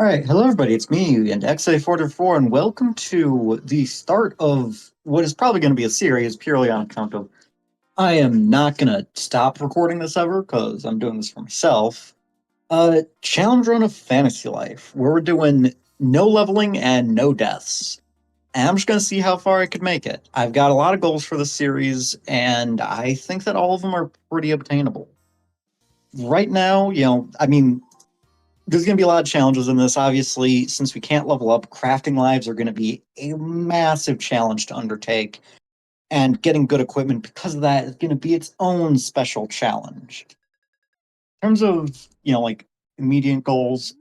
All right, hello everybody. It's me and XA44, and welcome to the start of what is probably going to be a series purely on account of I am not going to stop recording this ever because I'm doing this for myself. Challenge run of Fantasy Life, where we're doing no leveling and no deaths. And I'm just going to see how far I could make it. I've got a lot of goals for this series, and I think that all of them are pretty obtainable. Right now, there's going to be a lot of challenges in this. Obviously, since we can't level up, crafting lives are going to be a massive challenge to undertake. And getting good equipment because of that is going to be its own special challenge. In terms of, immediate goals,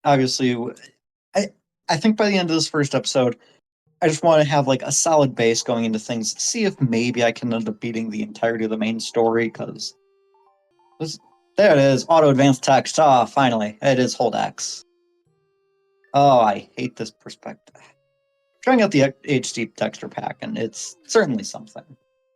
obviously, I, I think by the end of this first episode, I just want to have like a solid base going into things, see if maybe I can end up beating the entirety of the main story, because there it is, auto advanced text. Ah, finally, it is hold X. Oh, I hate this perspective. Trying out the HD texture pack, and it's certainly something.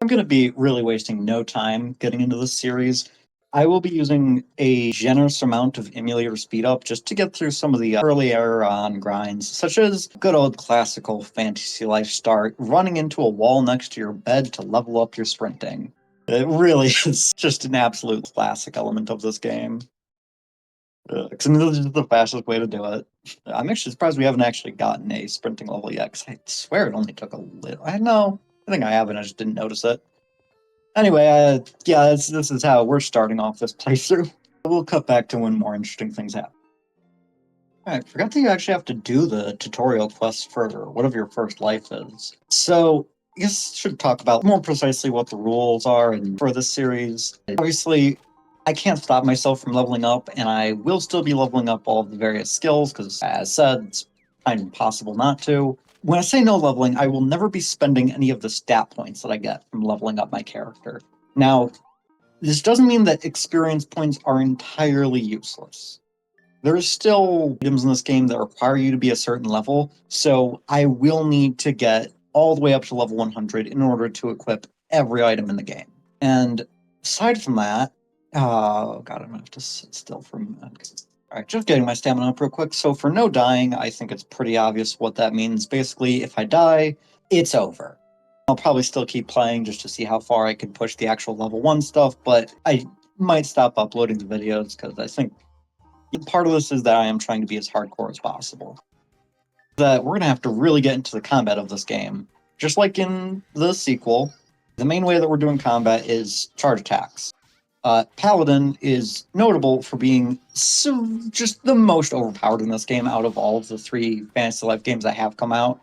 I'm going to be really wasting no time getting into this series. I will be using a generous amount of emulator speed up just to get through some of the early error on grinds, such as good old classical Fantasy Life start, running into a wall next to your bed to level up your sprinting. It really is just an absolute classic element of this game. Because this is the fastest way to do it. I'm actually surprised we haven't actually gotten a sprinting level yet, because I swear it only took a little. I know. I think I haven't. I just didn't notice it. Anyway, yeah, this is how we're starting off this playthrough. We'll cut back to when more interesting things happen. Alright, forgot that you actually have to do the tutorial quest for whatever your first life is. So, I guess I should talk about more precisely what the rules are and for this series. Obviously, I can't stop myself from leveling up, and I will still be leveling up all of the various skills, because as said, it's kind of impossible not to. When I say no leveling, I will never be spending any of the stat points that I get from leveling up my character. Now, this doesn't mean that experience points are entirely useless. There's still items in this game that require you to be a certain level, so I will need to get all the way up to level 100 in order to equip every item in the game. And aside from that, oh god, I'm gonna have to sit still for a minute. Alright, just getting my stamina up real quick. So for no dying, I think it's pretty obvious what that means. Basically, if I die, it's over. I'll probably still keep playing just to see how far I can push the actual level 1 stuff, but I might stop uploading the videos because I think part of this is that I am trying to be as hardcore as possible. That we're going to have to really get into the combat of this game. Just like in the sequel, the main way that we're doing combat is charge attacks. Paladin is notable for being just the most overpowered in this game out of all of the 3 Fantasy Life games that have come out.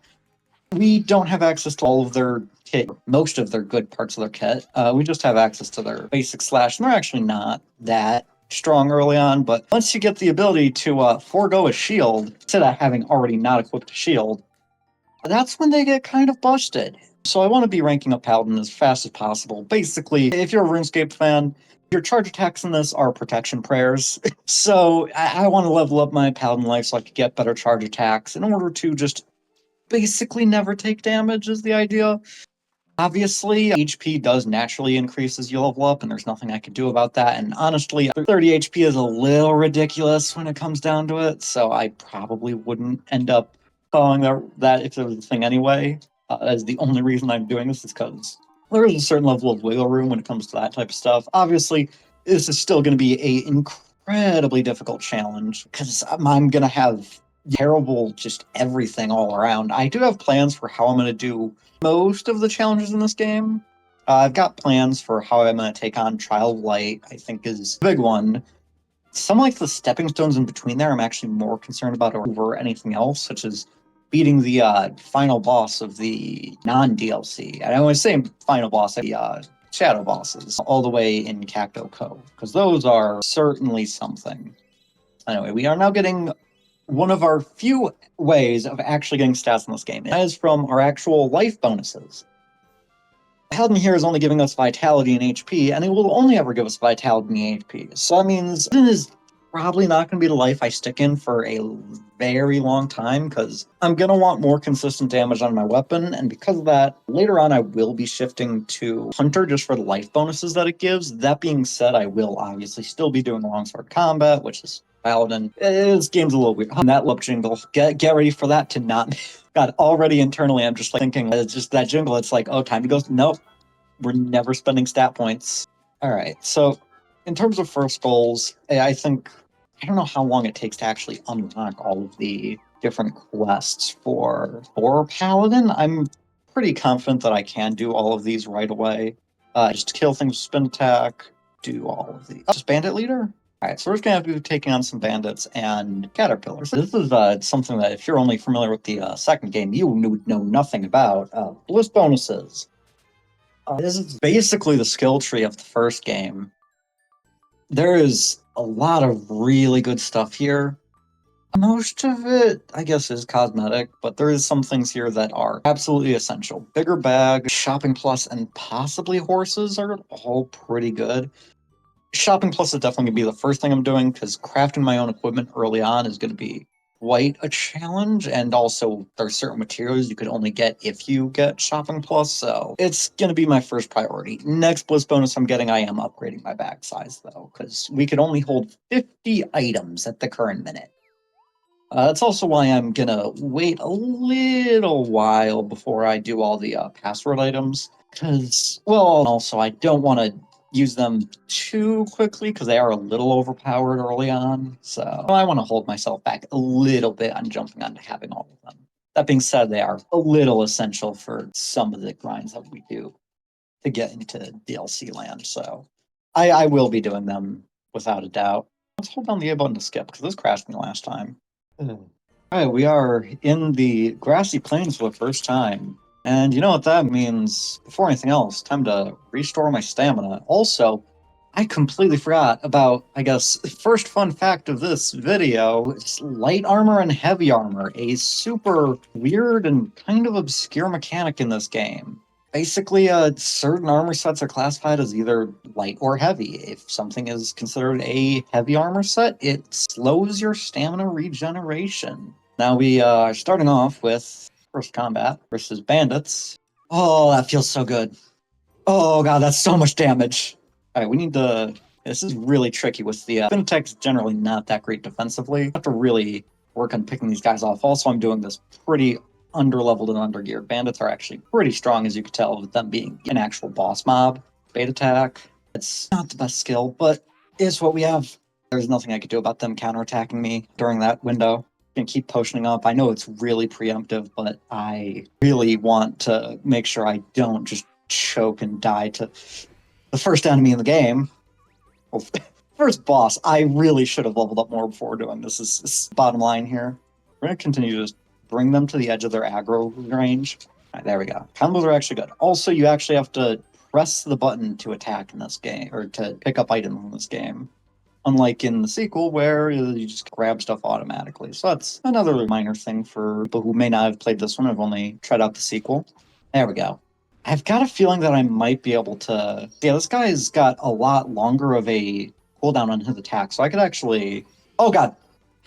We don't have access to all of their kit, most of their good parts of their kit. We just have access to their basic slash, and they're actually not that strong early on, but once you get the ability to forego a shield, instead of having already not equipped a shield, that's when they get kind of busted. So I want to be ranking up Paladin as fast as possible. Basically, if you're a RuneScape fan, your charge attacks in this are protection prayers. So I want to level up my Paladin life so I can get better charge attacks in order to just basically never take damage is the idea. Obviously, HP does naturally increase as you level up, and there's nothing I could do about that. And honestly, 30 HP is a little ridiculous when it comes down to it, so I probably wouldn't end up calling that if there was a thing anyway. As the only reason I'm doing this is because there is a certain level of wiggle room when it comes to that type of stuff. Obviously, this is still going to be a incredibly difficult challenge because I'm going to have terrible just everything all around. I do have plans for how I'm going to do most of the challenges in this game. I've got plans for how I'm going to take on Trial of Light, I think is a big one. Some like the stepping stones in between there, I'm actually more concerned about over anything else, such as beating the final boss of the non-DLC. And I always say final boss, the shadow bosses, all the way in Cacto Cove, because those are certainly something. Anyway, we are now getting one of our few ways of actually getting stats in this game. That is from our actual life bonuses. Paladin here is only giving us vitality and HP, and it will only ever give us vitality and HP. So that means it is probably not going to be the life I stick in for a very long time because I'm going to want more consistent damage on my weapon. And because of that, later on, I will be shifting to Hunter just for the life bonuses that it gives. That being said, I will obviously still be doing longsword combat, which is Paladin. This game's a little weird. That lip jingle. Get ready for that to not... God, already internally, I'm just like thinking, it's just that jingle. It's like, oh, time to go. Nope. We're never spending stat points. All right. So in terms of first goals, I think, I don't know how long it takes to actually unlock all of the different quests for Paladin. I'm pretty confident that I can do all of these right away. Just kill things with spin attack, do all of the... just bandit leader? All right, so we're just going to have to be taking on some bandits and caterpillars. This is something that if you're only familiar with the second game, you would know nothing about. Bliss bonuses. This is basically the skill tree of the first game. There is a lot of really good stuff here. Most of it, I guess, is cosmetic, but there is some things here that are absolutely essential. Bigger bag, shopping plus, and possibly horses are all pretty good. Shopping plus is definitely going to be the first thing I'm doing because crafting my own equipment early on is going to be quite a challenge, and also there are certain materials you could only get if you get shopping plus, so it's going to be my first priority. Next bliss bonus I'm getting, I am upgrading my bag size though, because we could only hold 50 items at the current minute. That's also why I'm gonna wait a little while before I do all the password items, because, well, also I don't want to use them too quickly because they are a little overpowered early on, so I want to hold myself back a little bit on jumping onto having all of them. That being said, they are a little essential for some of the grinds that we do to get into DLC land, so I will be doing them without a doubt. Let's hold down the A button to skip because this crashed me last time. All right, we are in the grassy plains for the first time. And you know what that means? Before anything else, time to restore my stamina. Also, I completely forgot about, I guess, first fun fact of this video. It's light armor and heavy armor, a super weird and kind of obscure mechanic in this game. Basically, certain armor sets are classified as either light or heavy. If something is considered a heavy armor set, it slows your stamina regeneration. Now we are starting off with first combat versus bandits. Oh, that feels so good. Oh god, that's so much damage. All right, we need to... This is really tricky with the... Fintech's generally not that great defensively. I have to really work on picking these guys off. Also, I'm doing this pretty underleveled and undergeared. Bandits are actually pretty strong, as you could tell, with them being an actual boss mob. Bait attack. It's not the best skill, but it's what we have. There's nothing I could do about them counterattacking me during that window. Gonna keep potioning up. I know it's really preemptive, but I really want to make sure I don't just choke and die to the first enemy in the game. Well, first boss. I really should have leveled up more before doing this. Is bottom line here. We're gonna continue to just bring them to the edge of their aggro range. All right, there we go. Combos are actually good. Also, you actually have to press the button to attack in this game, or to pick up items in this game. Unlike in the sequel, where you just grab stuff automatically. So that's another minor thing for people who may not have played this one, have only tried out the sequel. There we go. I've got a feeling that I might be able to... Yeah, this guy's got a lot longer of a cooldown on his attack, so I could actually... Oh god,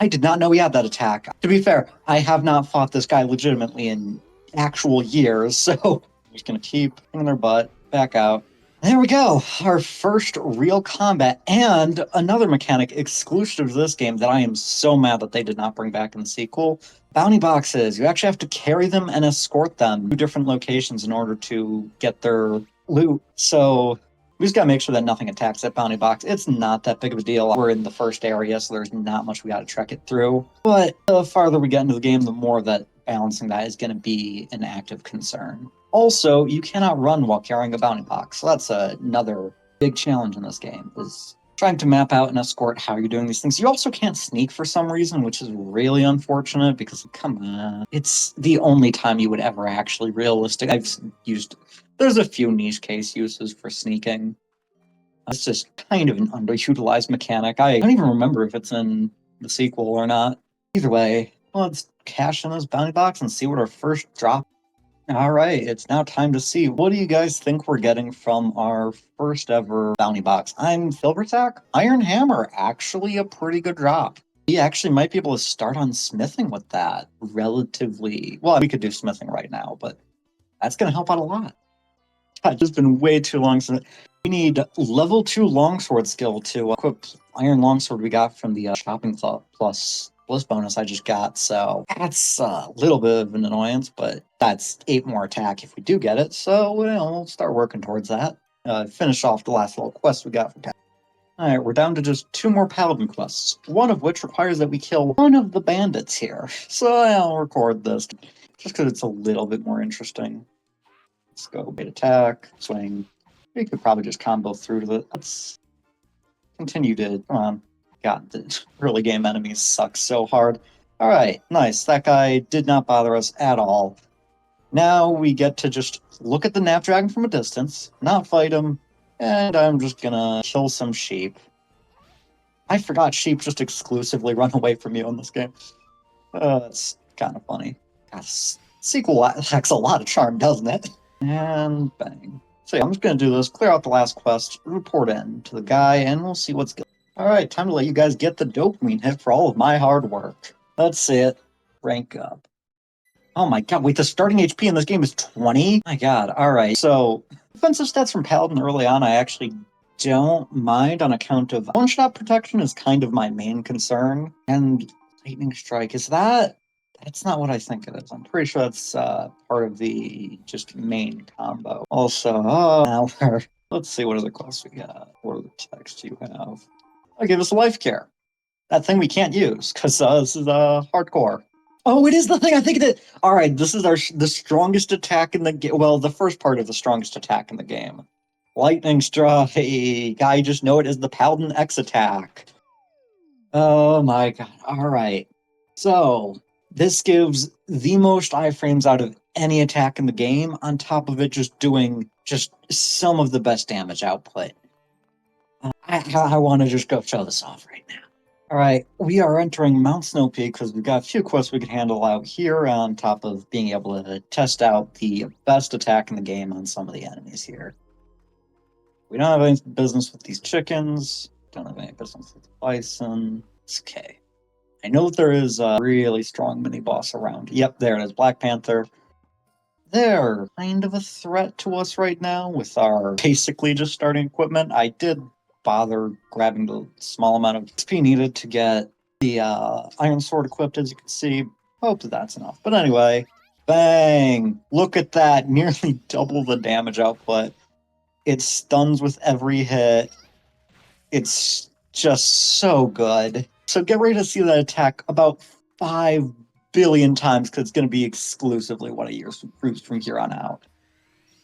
I did not know he had that attack. To be fair, I have not fought this guy legitimately in actual years, so I'm just gonna keep in their butt, back out. There we go, our first real combat, and another mechanic exclusive to this game that I am so mad that they did not bring back in the sequel. Bounty boxes. You actually have to carry them and escort them to different locations in order to get their loot. So we just gotta make sure that nothing attacks that bounty box. It's not that big of a deal. We're in the first area, so there's not much we gotta trek it through. But the farther we get into the game, the more that balancing that is gonna be an active concern. Also, you cannot run while carrying a bounty box. So that's another big challenge in this game, is trying to map out and escort how you're doing these things. You also can't sneak for some reason, which is really unfortunate because, come on, it's the only time you would ever actually realistic. There's a few niche case uses for sneaking. It's just kind of an underutilized mechanic. I don't even remember if it's in the sequel or not. Either way, let's cash in this bounty box and see what our first drop. All right, it's now time to see. What do you guys think we're getting from our first ever bounty box? I'm Filbertac. Iron Hammer, actually a pretty good drop. We actually might be able to start on smithing with that relatively. Well, we could do smithing right now, but that's going to help out a lot. It's just been way too long since. We need level 2 longsword skill to equip iron longsword we got from the shopping club plus bliss bonus I just got. So that's a little bit of an annoyance, but that's 8 more attack if we do get it. So we'll start working towards that. Finish off the last little quest we got from Paladin. All right, we're down to just 2 more Paladin quests, one of which requires that we kill one of the bandits here. So I'll record this just because it's a little bit more interesting. Let's go bait attack, swing. We could probably just combo through to the. Let's continue to. Come on. God, the early game enemies suck so hard. Alright, nice. That guy did not bother us at all. Now we get to just look at the Knapdragon from a distance, not fight him, and I'm just gonna kill some sheep. I forgot sheep just exclusively run away from you in this game. That's kind of funny. God, sequel lacks a lot of charm, doesn't it? And bang. So yeah, I'm just going to do this, clear out the last quest, report in to the guy, and we'll see what's good. Alright, time to let you guys get the dopamine hit for all of my hard work. Let's see it. Rank up. Oh my god, wait, the starting HP in this game is 20? My god, alright. So, defensive stats from Paladin early on, I actually don't mind on account of one-shot protection is kind of my main concern. And Lightning Strike, is that... That's not what I think it is. I'm pretty sure that's part of the just main combo. Also, let's see what other quests we got. What other texts you have? Oh, give us life care. That thing we can't use because this is hardcore. Oh, it is the thing I think that. All right, this is the strongest attack in the game. Well, the first part of the strongest attack in the game. Lightning Strike. I just know it as the Paladin X attack. Oh my god. All right. So this gives the most iframes out of any attack in the game, on top of it just doing just some of the best damage output. I want to just go show this off right now. All right, we are entering Mount Snow Peak because we've got a few quests we can handle out here on top of being able to test out the best attack in the game on some of the enemies here. We don't have any business with these chickens. Don't have any business with the bison. It's okay. I know that there is a really strong mini boss around. Yep, there it is, Black Panther. They're kind of a threat to us right now with our basically just starting equipment. I did bother grabbing the small amount of XP needed to get the iron sword equipped, as you can see. Hope that that's enough. But anyway, bang! Look at that, nearly double the damage output. It stuns with every hit. It's just so good. So get ready to see that attack about 5 billion times because it's going to be exclusively what I use from here on out.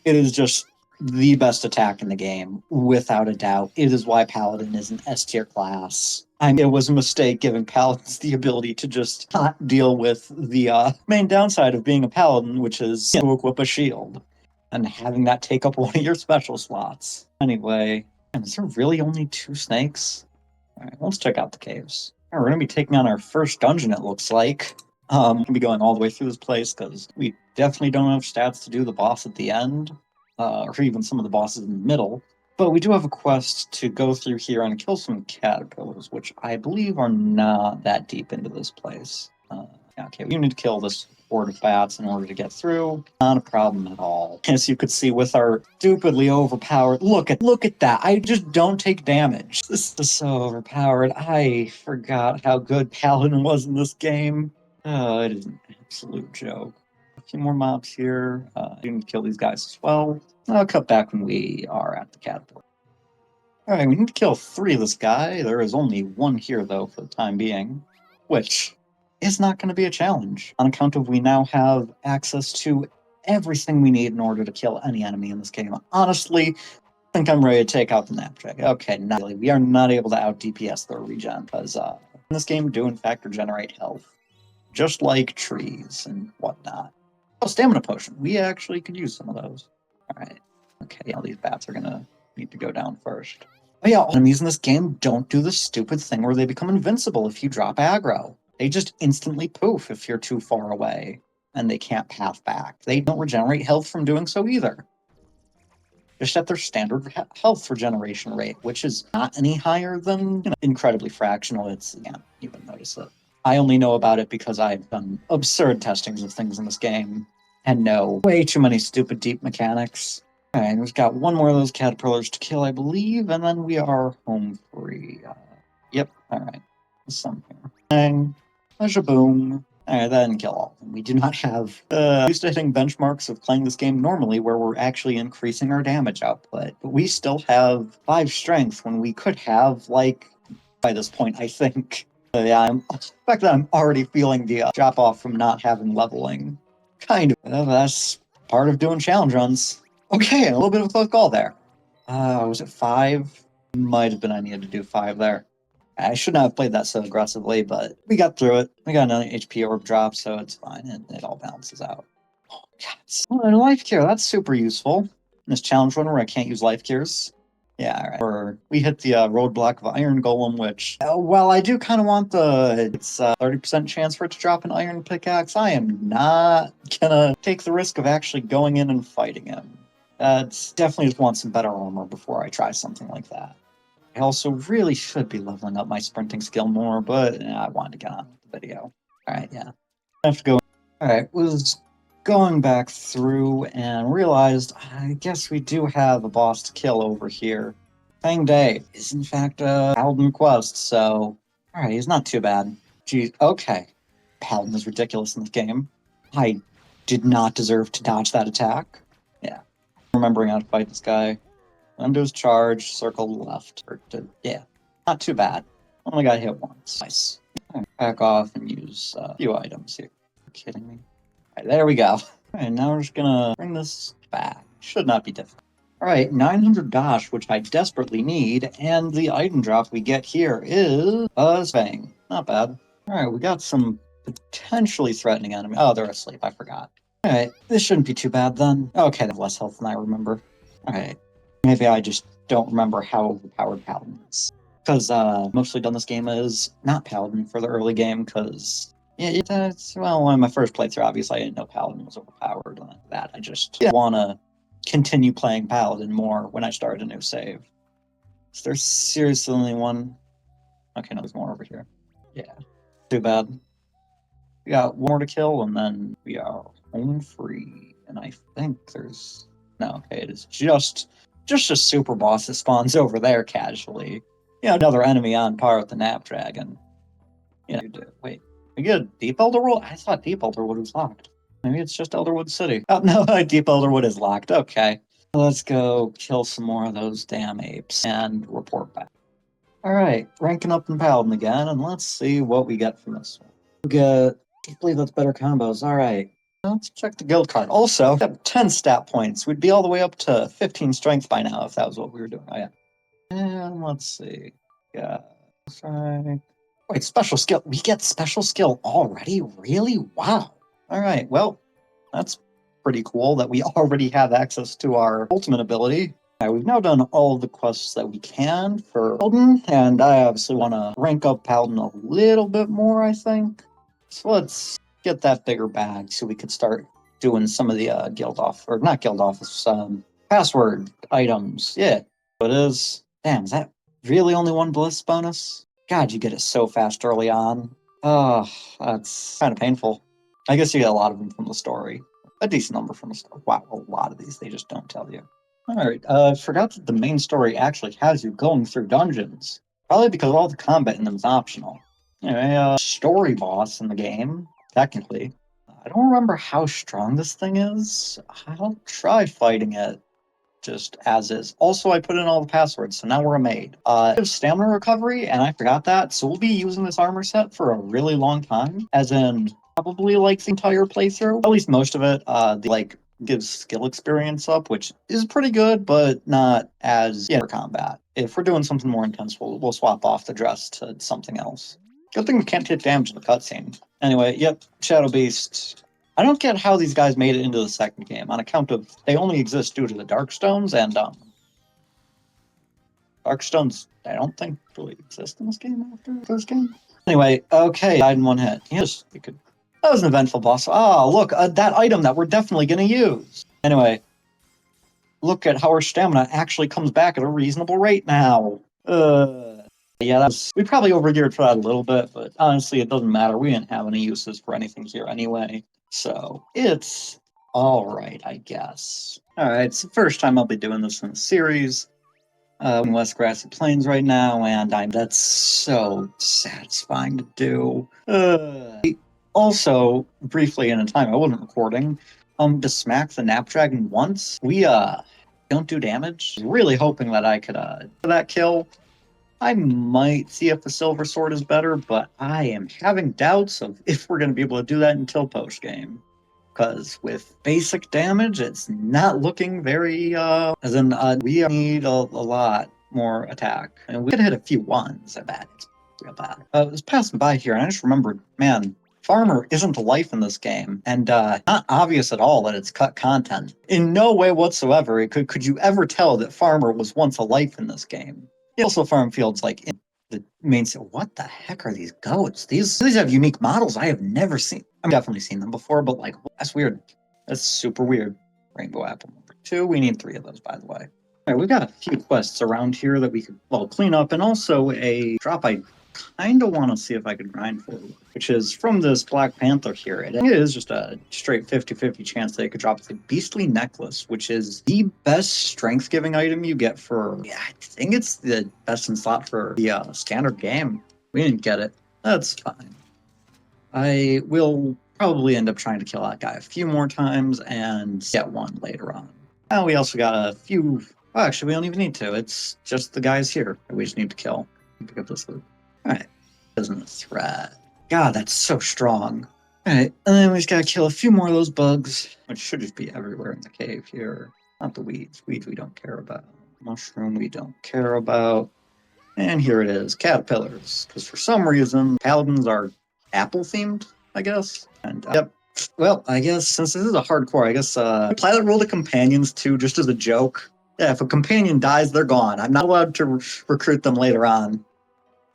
It is just the best attack in the game, without a doubt. It is why Paladin is an S tier class. It was a mistake giving Paladins the ability to just not deal with the main downside of being a Paladin, which is to equip a shield and having that take up one of your special slots. Anyway, is there really only 2 snakes? All right, let's check out the caves. All right, we're going to be taking on our first dungeon, it looks like. We're going to be going all the way through this place because we definitely don't have stats to do the boss at the end, or even some of the bosses in the middle. But we do have a quest to go through here and kill some caterpillars, which I believe are not that deep into this place. Okay, we need to kill this horde of bats in order to get through. Not a problem at all. As you could see with our stupidly overpowered... Look at that. I just don't take damage. This is so overpowered. I forgot how good Paladin was in this game. It is an absolute joke. A few more mobs here. I need to kill these guys as well. I'll cut back when we are at the caterpillar. Alright, we need to kill 3 of this guy. There is only 1 here, though, for the time being. Which is not going to be a challenge, on account of we now have access to everything we need in order to kill any enemy in this game. Honestly, I think I'm ready to take out the Knapdragon. Okay, not really. We are not able to out DPS their regen, because in this game do in fact regenerate health. Just like trees and whatnot. Oh, stamina potion. We actually could use some of those. Alright. Okay, all these bats are gonna need to go down first. Oh yeah, enemies in this game don't do the stupid thing where they become invincible if you drop aggro. They just instantly poof if you're too far away, and they can't path back. They don't regenerate health from doing so either. just at their standard health regeneration rate, which is not any higher than incredibly fractional. It's you can't even notice it. I only know about it because I've done absurd testings of things in this game and know way too many stupid deep mechanics. Alright, we've got one more of those caterpillars to kill, I believe, and then we are home free. Yep, alright. Some here. Bang. There's a boom. Alright, that didn't kill all of them. We do not have used to hitting benchmarks of playing this game normally where we're actually increasing our damage output. But we still have 5 strength when we could have, like, by this point, I think. Yeah, the fact that I'm already feeling the drop off from not having leveling. Kind of. That's part of doing challenge runs. Okay, a little bit of a close call there. Was it 5? Might have been I needed to do 5 there. I should not have played that so aggressively, but we got through it. We got another HP orb drop, so it's fine. It all balances out. Oh, yes. Oh, and life cure, that's super useful. In this challenge run where I can't use life cures. Yeah, all right. Or we hit the roadblock of Iron Golem, which, well, I do kind of want it's 30% chance for it to drop an Iron Pickaxe. I am not gonna take the risk of actually going in and fighting him. Definitely just want some better armor before I try something like that. I also really should be leveling up my sprinting skill more, but I wanted to get on with the video. Alright, yeah. I have to go. Alright, was going back through and realized I guess we do have a boss to kill over here. Fang Day is in fact a Paladin quest, so alright, he's not too bad. Geez, okay. Paladin is ridiculous in this game. I did not deserve to dodge that attack. Yeah. Remembering how to fight this guy. Undo his charge, circle left. Yeah, not too bad. Only got hit once. Nice. Right, back off and use a few items here. Are you kidding me? Alright, there we go. Alright, now we're just gonna bring this back. Should not be difficult. Alright, 900 Dosh, which I desperately need, and the item drop we get here is Buzzfang. Not bad. Alright, we got some potentially threatening enemy. Oh, they're asleep, I forgot. Alright, this shouldn't be too bad then. Okay, they have less health than I remember. Alright. Maybe I just don't remember how overpowered Paladin is. Because mostly done this game as not Paladin for the early game, because well, on my first playthrough, obviously I didn't know Paladin was overpowered. And that I just want to continue playing Paladin more when I start a new save. Is there seriously only one? Okay, no, there's more over here. Yeah, too bad. We got one more to kill, and then we are home free. And I think there's no. Okay, it is just a super boss that spawns over there casually. Another enemy on par with the Knapdragon. Wait, we get a Deep Elderwood? I thought Deep Elderwood was locked. Maybe it's just Elderwood City. Oh, no, Deep Elderwood is locked. Okay. Let's go kill some more of those damn apes and report back. Alright, ranking up in Paladin again, and let's see what we get from this one. We get, I believe that's better combos. Alright. Let's check the guild card. Also, we have 10 stat points. We'd be all the way up to 15 strength by now if that was what we were doing. Oh, yeah. And let's see. Yeah. Right. Wait, special skill. We get special skill already? Really? Wow. Alright, well, that's pretty cool that we already have access to our ultimate ability. We've now done all of the quests that we can for Paladin, and I obviously want to rank up Paladin a little bit more, I think. So let's get that bigger bag so we could start doing some of the guild off, or not guild office, password items. Yeah, it is. Damn, is that really only one bliss bonus? God, you get it so fast early on. Oh, that's kind of painful. I guess you get a lot of them from the story. A decent number from the story. Wow, a lot of these they just don't tell you. Alright, I forgot that the main story actually has you going through dungeons. Probably because all the combat in them is optional. Anyway, story boss in the game, technically. I don't remember how strong this thing is. I'll try fighting it just as is. Also, I put in all the passwords, so now we're a maid. Stamina recovery, and I forgot that, so we'll be using this armor set for a really long time, as in probably like the entire playthrough. At least most of it. Gives skill experience up, which is pretty good, but not as for combat. If we're doing something more intense, we'll swap off the dress to something else. Good thing we can't take damage in the cutscene. Anyway, yep, Shadow Beast. I don't get how these guys made it into the second game, on account of they only exist due to the Darkstones, and Darkstones I don't think really exist in this game after the first game. Anyway, okay, died in one hit. Yes, we could. That was an eventful boss. Ah, look, that item that we're definitely going to use. Anyway, look at how our stamina actually comes back at a reasonable rate now. Yeah, we probably overgeared for that a little bit, but honestly, it doesn't matter. We didn't have any uses for anything here anyway, so it's all right, I guess. All right, it's the first time I'll be doing this in a series. In West Grassy Plains right now, and that's so satisfying to do. Also, briefly in a time I wasn't recording, to smack the Napdragon once, we don't do damage. Really hoping that I could for that kill. I might see if the Silver Sword is better, but I am having doubts of if we're going to be able to do that until post game. Because with basic damage, it's not looking very, as in, we need a lot more attack. And we could hit a few ones, I bet. It's real bad. I was passing by here, and I just remembered, man, Farmer isn't a life in this game, and not obvious at all that it's cut content. In no way whatsoever could you ever tell that Farmer was once a life in this game. He also farm fields like in the main. What the heck are these goats? These have unique models I have never seen. I've definitely seen them before, but like that's weird. That's super weird. Rainbow apple number 2. We need 3 of those, by the way. All right, we've got a few quests around here that we could clean up, and also a drop I kind of want to see if I could grind for, which is from this Black Panther here. It is just a straight 50-50 chance that it could drop the Beastly Necklace, which is the best strength-giving item you get for, yeah, I think it's the best in slot for the standard game. We didn't get it. That's fine. I will probably end up trying to kill that guy a few more times and get one later on. Now we also got a few. Well, actually, we don't even need to. It's just the guys here that we just need to kill. Pick up this loot. Alright. Isn't a threat. God, that's so strong. Alright, and then we just gotta kill a few more of those bugs, which should just be everywhere in the cave here. Not the weeds. Weeds we don't care about. Mushroom we don't care about. And here it is, caterpillars. Because for some reason, paladins are apple-themed, I guess. And, yep. Well, I guess since this is a hardcore, I guess apply that rule to companions too, just as a joke. Yeah, if a companion dies, they're gone. I'm not allowed to recruit them later on.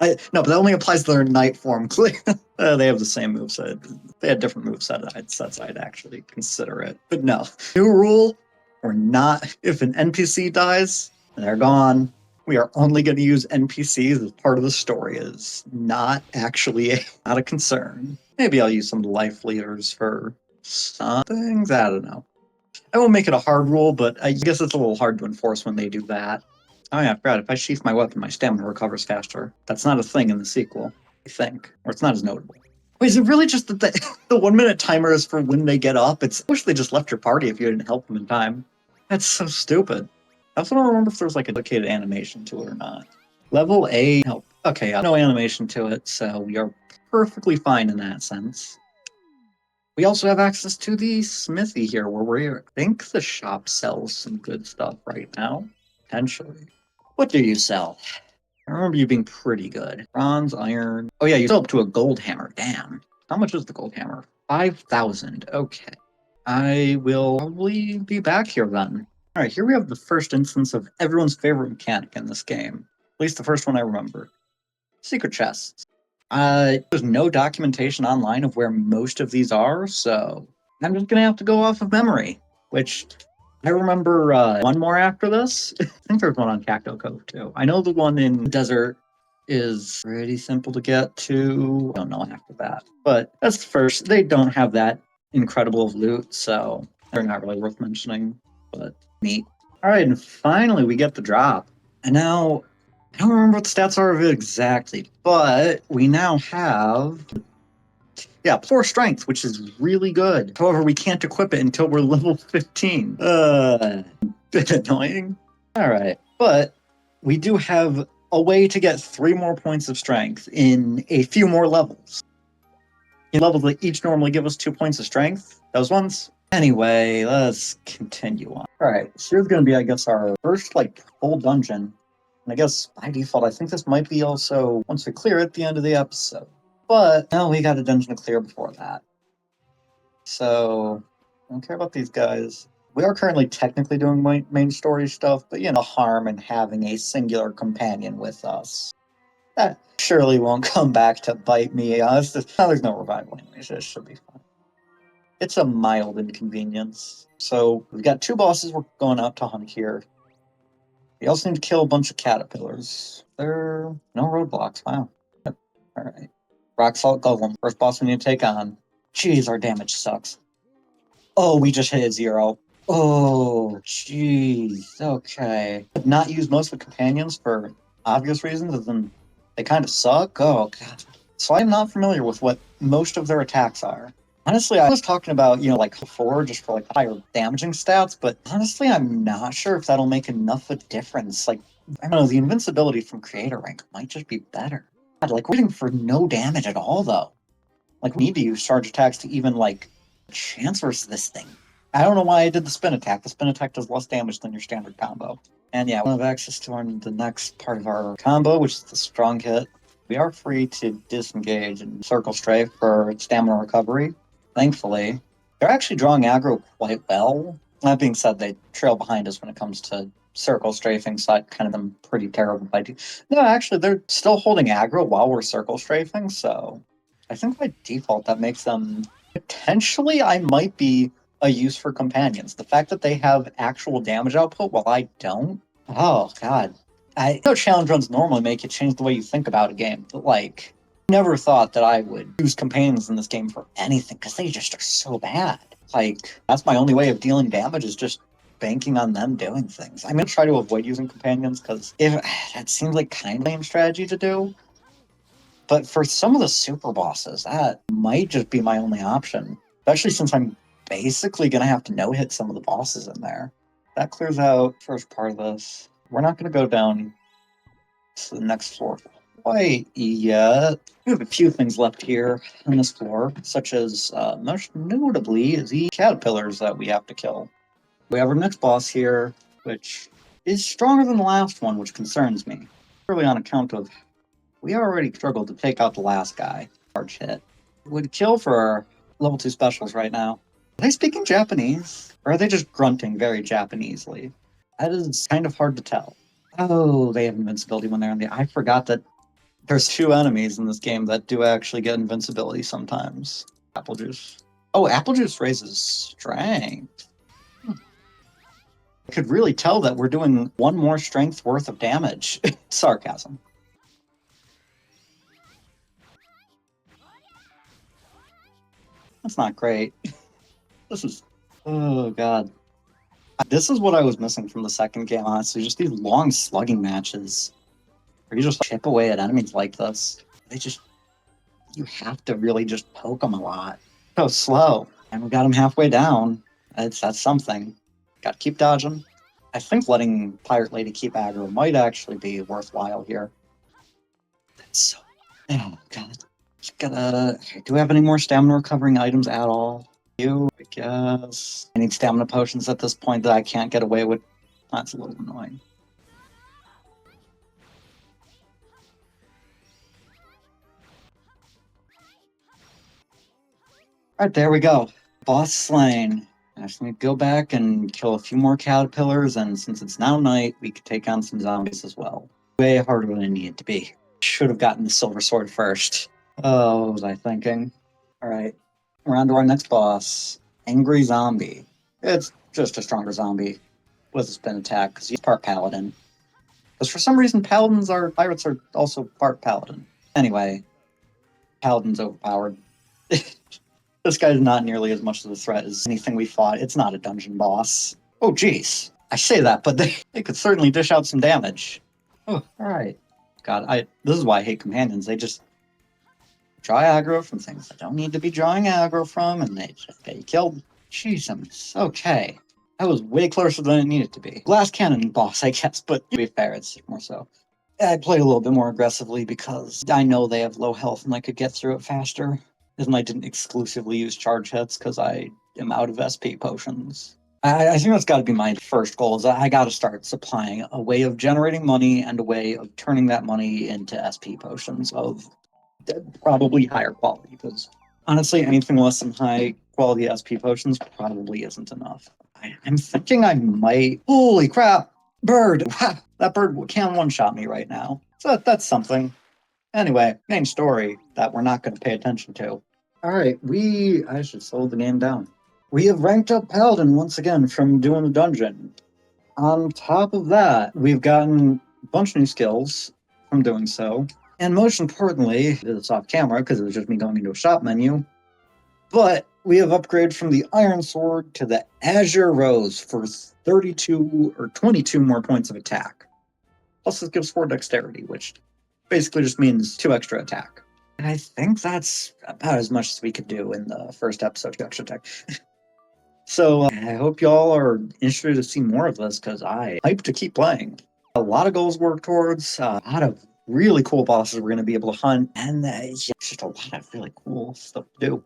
No, but that only applies to their knight form. They have the same moveset. They had different movesets. I'd actually consider it. But no. New rule, or not, if an NPC dies, they're gone. We are only going to use NPCs as part of the story. Is not actually not a concern. Maybe I'll use some life leaders for some things. I don't know. I won't make it a hard rule, but I guess it's a little hard to enforce when they do that. Oh yeah, I forgot. If I sheath my weapon, my stamina recovers faster. That's not a thing in the sequel, I think. Or it's not as notable. Wait, is it really just that the 1 minute timer is for when they get up? I wish they just left your party if you didn't help them in time. That's so stupid. I also don't remember if there's like a dedicated animation to it or not. Level A, help. Okay, no animation to it, so we are perfectly fine in that sense. We also have access to the smithy here, where I think the shop sells some good stuff right now. Potentially. What do you sell? I remember you being pretty good. Bronze, iron. Oh yeah, you sell up to a gold hammer. Damn. How much is the gold hammer? 5,000. Okay. I will probably be back here then. Alright, here we have the first instance of everyone's favorite mechanic in this game. At least the first one I remember. Secret chests. There's no documentation online of where most of these are, so I'm just gonna have to go off of memory, which I remember one more after this. I think there's one on Cacto Cove too. I know the one in the desert is pretty simple to get to. I don't know after that, but that's the first. They don't have that incredible of loot, so they're not really worth mentioning, but neat. All right, and finally we get the drop. And now I don't remember what the stats are of it exactly, but we now have, yeah, 4 strength, which is really good. However, we can't equip it until we're level 15. Bit annoying. All right, but we do have a way to get 3 more points of strength in a few more levels. In levels that each normally give us 2 points of strength, those ones. Anyway, let's continue on. All right, so here's going to be, I guess, our first, full dungeon. And I guess by default, I think this might be also once we clear at the end of the episode. But no, we got a dungeon to clear before that. So I don't care about these guys. We are currently technically doing main story stuff, but harm in having a singular companion with us. That surely won't come back to bite me. There's no revival anyway, so it should be fine. It's a mild inconvenience. So we've got two bosses we're going out to hunt here. We also need to kill a bunch of caterpillars. There are no roadblocks. Wow. Yep. All right. Rock Salt Golem. First boss we need to take on. Jeez, our damage sucks. Oh, we just hit a 0. Oh, jeez. Okay. I've not used most of the companions for obvious reasons, other than they kind of suck. Oh, God. So I'm not familiar with what most of their attacks are. Honestly, I was talking about, like before, just for like higher damaging stats, but honestly, I'm not sure if that'll make enough of a difference. Like, I don't know, the invincibility from creator rank might just be better. God, like, we're hitting for no damage at all, though. Like, we need to use charge attacks to even, like, chance versus this thing. I don't know why I did the spin attack. The spin attack does less damage than your standard combo. And yeah, we have access to the next part of our combo, which is the strong hit. We are free to disengage and circle strafe for stamina recovery. Thankfully, they're actually drawing aggro quite well. That being said, they trail behind us when it comes to circle strafing, so that kind of them pretty terrible by No, actually, they're still holding aggro while we're circle strafing, so I think by default that makes them potentially I might be a use for companions. The fact that they have actual damage output while I don't. Oh God. I know challenge runs normally make you change the way you think about a game, but like never thought that I would use companions in this game for anything because they just are so bad. Like that's my only way of dealing damage is just banking on them doing things. I'm gonna try to avoid using companions because if that seems like kind of lame strategy to do. But for some of the super bosses, that might just be my only option, especially since I'm basically going to have to no-hit some of the bosses in there. That clears out first part of this. We're not going to go down to the next floor quite yet. We have a few things left here on this floor, such as, most notably, the caterpillars that we have to kill. We have our next boss here, which is stronger than the last one, which concerns me. Purely on account of we already struggled to take out the last guy. Large hit. Would kill for our level 2 specials right now. Are they speaking Japanese? Or are they just grunting very Japanesely? That is kind of hard to tell. Oh, they have invincibility when they're in the... I forgot that there's two enemies in this game that do actually get invincibility sometimes. Apple Juice. Oh, Apple Juice raises strength. I could really tell that we're doing one more strength worth of damage. Sarcasm. That's not great. This is... Oh, God. This is what I was missing from the second game, honestly. Just these long slugging matches where you just chip away at enemies like this. They just... You have to really just poke them a lot. So slow. And we got him halfway down. That's something. Gotta keep dodging. I think letting Pirate Lady keep aggro might actually be worthwhile here. That's so... Oh, God. Gotta... Do we have any more stamina recovering items at all? I guess. I need stamina potions at this point that I can't get away with. That's a little annoying. Alright, there we go. Boss slain. I just need to go back and kill a few more caterpillars, and since it's now night, we could take on some zombies as well. Way harder than I need it to be. Should have gotten the silver sword first. Oh, what was I thinking? Alright, we're on to our next boss. Angry Zombie. It's just a stronger zombie with a spin attack, because he's part paladin. Because for some reason, pirates are also part paladin. Anyway, paladin's overpowered. This guy's not nearly as much of a threat as anything we fought. It's not a dungeon boss. Oh, jeez. I say that, but they could certainly dish out some damage. Oh, alright. God, this is why I hate companions. They just draw aggro from things I don't need to be drawing aggro from, and they just get you killed. Jeez, okay. That was way closer than it needed to be. Glass cannon boss, I guess, but to be fair, it's more so. I played a little bit more aggressively because I know they have low health and I could get through it faster. And I didn't exclusively use charge hits because I am out of SP potions. I think that's got to be my first goal. Is I got to start supplying a way of generating money and a way of turning that money into SP potions of probably higher quality. Because honestly, anything less than high quality SP potions probably isn't enough. I'm thinking I might. Holy crap! Bird! That bird can one-shot me right now. So that's something. Anyway, main story that we're not going to pay attention to. Alright, I should slow the game down. We have ranked up Paladin once again from doing the dungeon. On top of that, we've gotten a bunch of new skills from doing so. And most importantly, it's off camera because it was just me going into a shop menu. But we have upgraded from the Iron Sword to the Azure Rose for 32 or 22 more points of attack. Plus, it gives 4 dexterity, which basically just means 2 extra attack. And I think that's about as much as we could do in the first episode of Extra Tech. So I hope y'all are interested to see more of this because I hype to keep playing. A lot of goals to work towards, a lot of really cool bosses we're going to be able to hunt, and it's just a lot of really cool stuff to do.